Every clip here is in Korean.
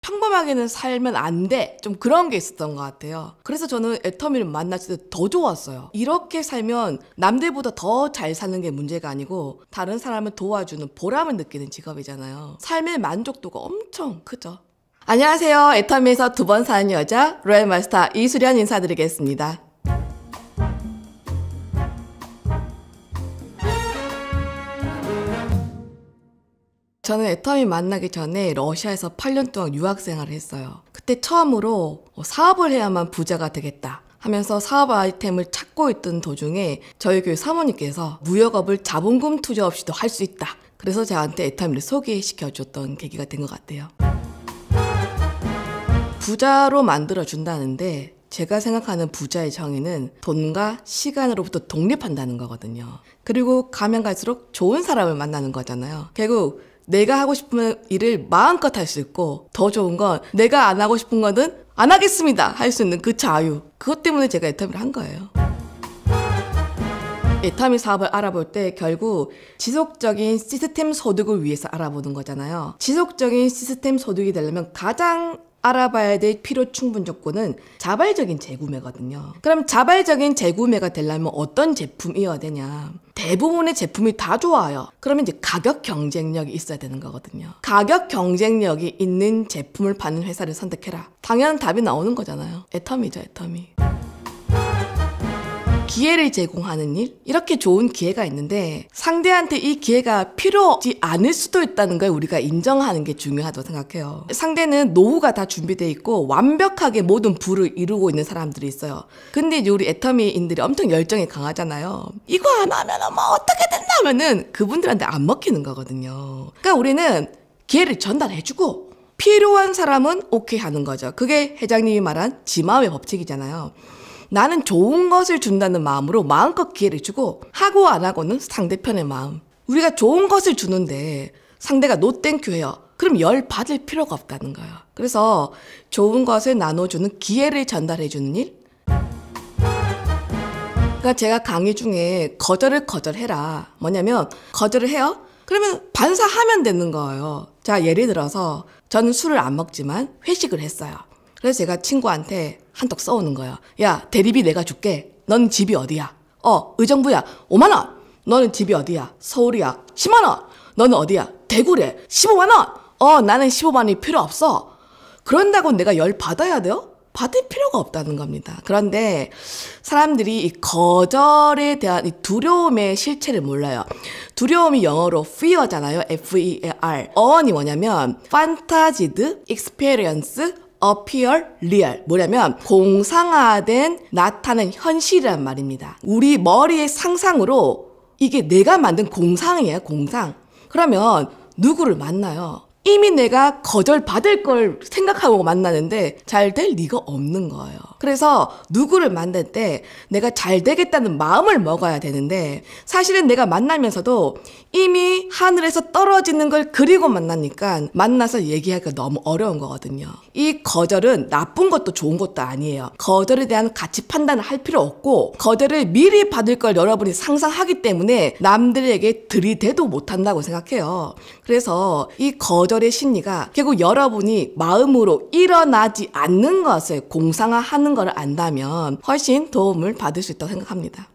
평범하게는 살면 안 돼. 좀 그런 게 있었던 것 같아요. 그래서 저는 애터미를 만났을 때 더 좋았어요. 이렇게 살면 남들보다 더 잘 사는 게 문제가 아니고 다른 사람을 도와주는 보람을 느끼는 직업이잖아요. 삶의 만족도가 엄청 크죠. 안녕하세요. 애터미에서 두 번 사는 여자 로얄마스터 이수련 인사드리겠습니다. 저는 애터미 만나기 전에 러시아에서 8년 동안 유학생활을 했어요. 그때 처음으로 사업을 해야만 부자가 되겠다 하면서 사업 아이템을 찾고 있던 도중에 저희 교회 사모님께서 무역업을 자본금 투자 없이도 할 수 있다. 그래서 저한테 애터미를 소개시켜줬던 계기가 된 것 같아요. 부자로 만들어준다는데 제가 생각하는 부자의 정의는 돈과 시간으로부터 독립한다는 거거든요. 그리고 가면 갈수록 좋은 사람을 만나는 거잖아요. 결국 내가 하고 싶은 일을 마음껏 할 수 있고 더 좋은 건 내가 안 하고 싶은 거는 안 하겠습니다 할 수 있는 그 자유. 그것 때문에 제가 애터미를 한 거예요. 애터미 사업을 알아볼 때 결국 지속적인 시스템 소득을 위해서 알아보는 거잖아요. 지속적인 시스템 소득이 되려면 가장 알아봐야 될 필요 충분 조건은 자발적인 재구매거든요. 그럼 자발적인 재구매가 되려면 어떤 제품이어야 되냐? 대부분의 제품이 다 좋아요. 그러면 이제 가격 경쟁력이 있어야 되는 거거든요. 가격 경쟁력이 있는 제품을 파는 회사를 선택해라. 당연한 답이 나오는 거잖아요. 애터미죠, 애터미. 기회를 제공하는 일? 이렇게 좋은 기회가 있는데 상대한테 이 기회가 필요하지 않을 수도 있다는 걸 우리가 인정하는 게 중요하다고 생각해요. 상대는 노후가 다 준비되어 있고 완벽하게 모든 부를 이루고 있는 사람들이 있어요. 근데 이제 우리 애터미인들이 엄청 열정이 강하잖아요. 이거 안 하면 뭐 어떻게 된다면은 그분들한테 안 먹히는 거거든요. 그러니까 우리는 기회를 전달해주고 필요한 사람은 오케이 하는 거죠. 그게 회장님이 말한 지마음의 법칙이잖아요. 나는 좋은 것을 준다는 마음으로 마음껏 기회를 주고 하고 안 하고는 상대편의 마음. 우리가 좋은 것을 주는데 상대가 노 땡큐해요. 그럼 열 받을 필요가 없다는 거예요. 그래서 좋은 것을 나눠주는 기회를 전달해주는 일. 그러니까 제가 강의 중에 거절해라. 뭐냐면 거절을 해요. 그러면 반사하면 되는 거예요. 자, 예를 들어서 저는 술을 안 먹지만 회식을 했어요. 그래서 제가 친구한테 한턱 써오는 거예요. 야, 대리비 내가 줄게. 넌 집이 어디야? 의정부야. 5만 원. 너는 집이 어디야? 서울이야. 10만 원. 너는 어디야? 대구래. 15만 원. 나는 15만 원이 필요 없어. 그런다고 내가 열 받아야 돼요? 받을 필요가 없다는 겁니다. 그런데 사람들이 이 거절에 대한 이 두려움의 실체를 몰라요. 두려움이 영어로 fear잖아요. F-E-A-R. 어원이 뭐냐면 Phantased Experience appear real. 뭐냐면 공상화된 나타낸 현실이란 말입니다. 우리 머리의 상상으로 이게 내가 만든 공상이에요. 공상. 그러면 누구를 만나요? 이미 내가 거절받을 걸 생각하고 만나는데 잘 될 리가 없는 거예요. 그래서 누구를 만날 때 내가 잘 되겠다는 마음을 먹어야 되는데 사실은 내가 만나면서도 이미 하늘에서 떨어지는 걸 그리고 만나니까 만나서 얘기하기가 너무 어려운 거거든요. 이 거절은 나쁜 것도 좋은 것도 아니에요. 거절에 대한 가치 판단을 할 필요 없고 거절을 미리 받을 걸 여러분이 상상하기 때문에 남들에게 들이대도 못한다고 생각해요. 그래서 이 거절의 심리가 결국 여러분이 마음으로 일어나지 않는 것을 공상화하는 걸 안다면 훨씬 도움을 받을 수 있다고 생각합니다.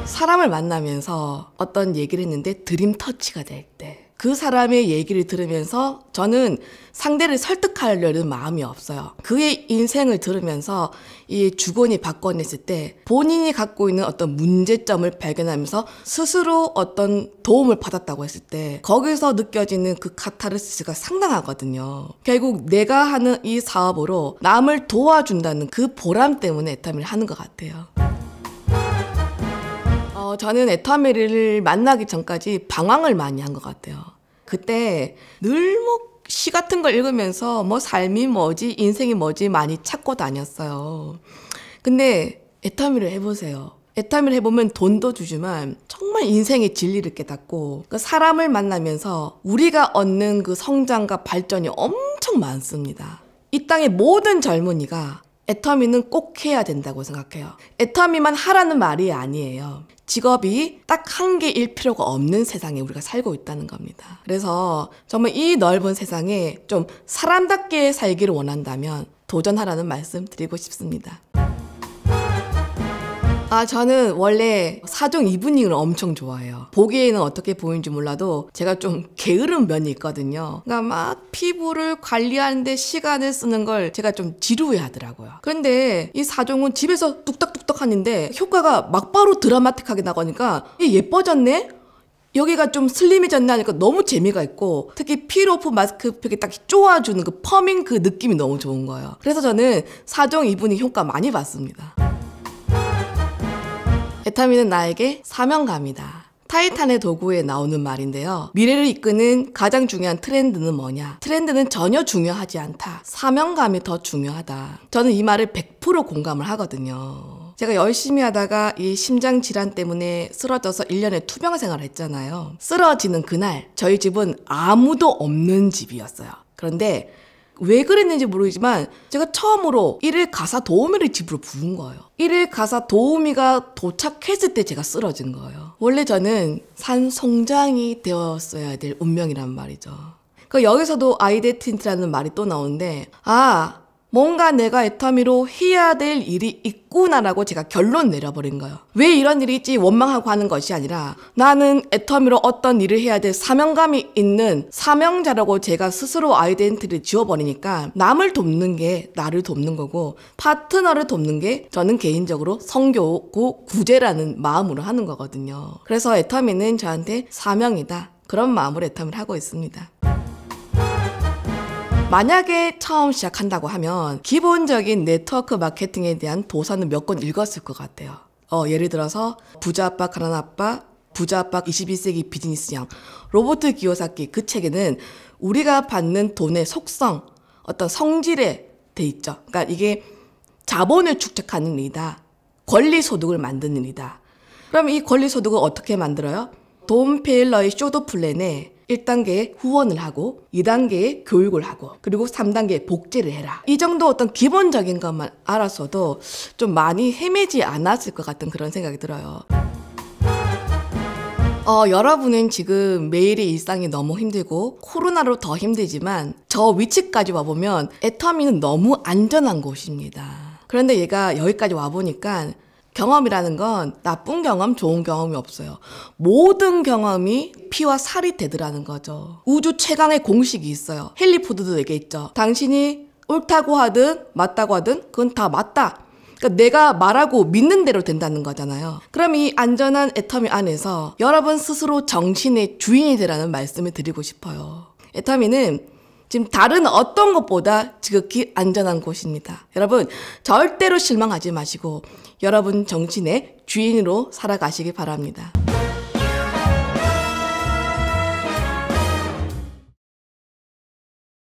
사람을 만나면서 어떤 얘기를 했는데 드림 터치가 될 때 그 사람의 얘기를 들으면서 저는 상대를 설득하려는 마음이 없어요. 그의 인생을 들으면서 이 주거니 받거니 했을 때 본인이 갖고 있는 어떤 문제점을 발견하면서 스스로 어떤 도움을 받았다고 했을 때 거기서 느껴지는 그 카타르시스가 상당하거든요. 결국 내가 하는 이 사업으로 남을 도와준다는 그 보람 때문에 애터미를 하는 것 같아요. 저는 애터미를 만나기 전까지 방황을 많이 한 것 같아요. 그때 늘 시 같은 걸 읽으면서 삶이 뭐지, 인생이 뭐지 많이 찾고 다녔어요. 근데 애터미를 해보세요. 애터미를 해보면 돈도 주지만 정말 인생의 진리를 깨닫고 그 사람을 만나면서 우리가 얻는 그 성장과 발전이 엄청 많습니다. 이 땅의 모든 젊은이가 애터미는 꼭 해야 된다고 생각해요. 애터미만 하라는 말이 아니에요. 직업이 딱 한 개일 필요가 없는 세상에 우리가 살고 있다는 겁니다. 그래서 정말 이 넓은 세상에 좀 사람답게 살기를 원한다면 도전하라는 말씀 드리고 싶습니다. 저는 원래 4종 이브닝을 엄청 좋아해요. 보기에는 어떻게 보이는지 몰라도 제가 좀 게으른 면이 있거든요. 그러니까 막 피부를 관리하는데 시간을 쓰는 걸 제가 좀 지루해 하더라고요. 그런데 이 4종은 집에서 뚝딱뚝딱 하는데 효과가 막바로 드라마틱하게 나가니까 예뻐졌네? 여기가 좀 슬림해졌네 하니까 너무 재미가 있고, 특히 필오프 마스크팩이 딱 쪼아주는 그 펌밍 그 느낌이 너무 좋은 거예요. 그래서 저는 4종 이브닝 효과 많이 봤습니다. 에타민은 나에게 사명감이다. 타이탄의 도구에 나오는 말인데요. 미래를 이끄는 가장 중요한 트렌드는 뭐냐? 트렌드는 전혀 중요하지 않다. 사명감이 더 중요하다. 저는 이 말을 100% 공감을 하거든요. 제가 열심히 하다가 이 심장 질환 때문에 쓰러져서 1년에 투병 생활을 했잖아요. 쓰러지는 그날 저희 집은 아무도 없는 집이었어요. 그런데 왜 그랬는지 모르겠지만 제가 처음으로 1일 가사 도우미를 집으로 부른 거예요. 1일 가사 도우미가 도착했을 때 제가 쓰러진 거예요. 원래 저는 산송장이 되었어야 될 운명이란 말이죠. 여기서도 아이덴티티라는 말이 또 나오는데 뭔가 내가 애터미로 해야 될 일이 있구나라고 제가 결론 내려버린 거예요. 왜 이런 일이 있지 원망하고 하는 것이 아니라 나는 애터미로 어떤 일을 해야 될 사명감이 있는 사명자라고 제가 스스로 아이덴티티를 지워버리니까 남을 돕는 게 나를 돕는 거고 파트너를 돕는 게 저는 개인적으로 성교고 구제라는 마음으로 하는 거거든요. 그래서 애터미는 저한테 사명이다. 그런 마음으로 애터미를 하고 있습니다. 만약에 처음 시작한다고 하면 기본적인 네트워크 마케팅에 대한 도서는 몇 권 읽었을 것 같아요. 예를 들어서 부자 아빠 가난 아빠, 부자 아빠 21세기 비즈니스형, 로버트 기요사키 그 책에는 우리가 받는 돈의 속성, 어떤 성질에 돼 있죠. 그러니까 이게 자본을 축적하는 일이다. 권리소득을 만드는 일이다. 그럼 이 권리소득을 어떻게 만들어요? 돈 페일러의 쇼도 플랜에 1단계에 후원을 하고 2단계에 교육을 하고 그리고 3단계에 복제를 해라. 이 정도 어떤 기본적인 것만 알았어도 좀 많이 헤매지 않았을 것 같은 그런 생각이 들어요. 여러분은 지금 매일의 일상이 너무 힘들고 코로나로 더 힘들지만 저 위치까지 와보면 애터미는 너무 안전한 곳입니다. 그런데 얘가 여기까지 와보니까 경험이라는 건 나쁜 경험, 좋은 경험이 없어요. 모든 경험이 피와 살이 되더라는 거죠. 우주 최강의 공식이 있어요. 헨리 포드도 얘기했죠. 당신이 옳다고 하든 맞다고 하든 그건 다 맞다. 그러니까 내가 말하고 믿는 대로 된다는 거잖아요. 그럼 이 안전한 애터미 안에서 여러분 스스로 정신의 주인이 되라는 말씀을 드리고 싶어요. 애터미는 지금 다른 어떤 것보다 지극히 안전한 곳입니다. 여러분 절대로 실망하지 마시고 여러분 정신의 주인으로 살아가시기 바랍니다.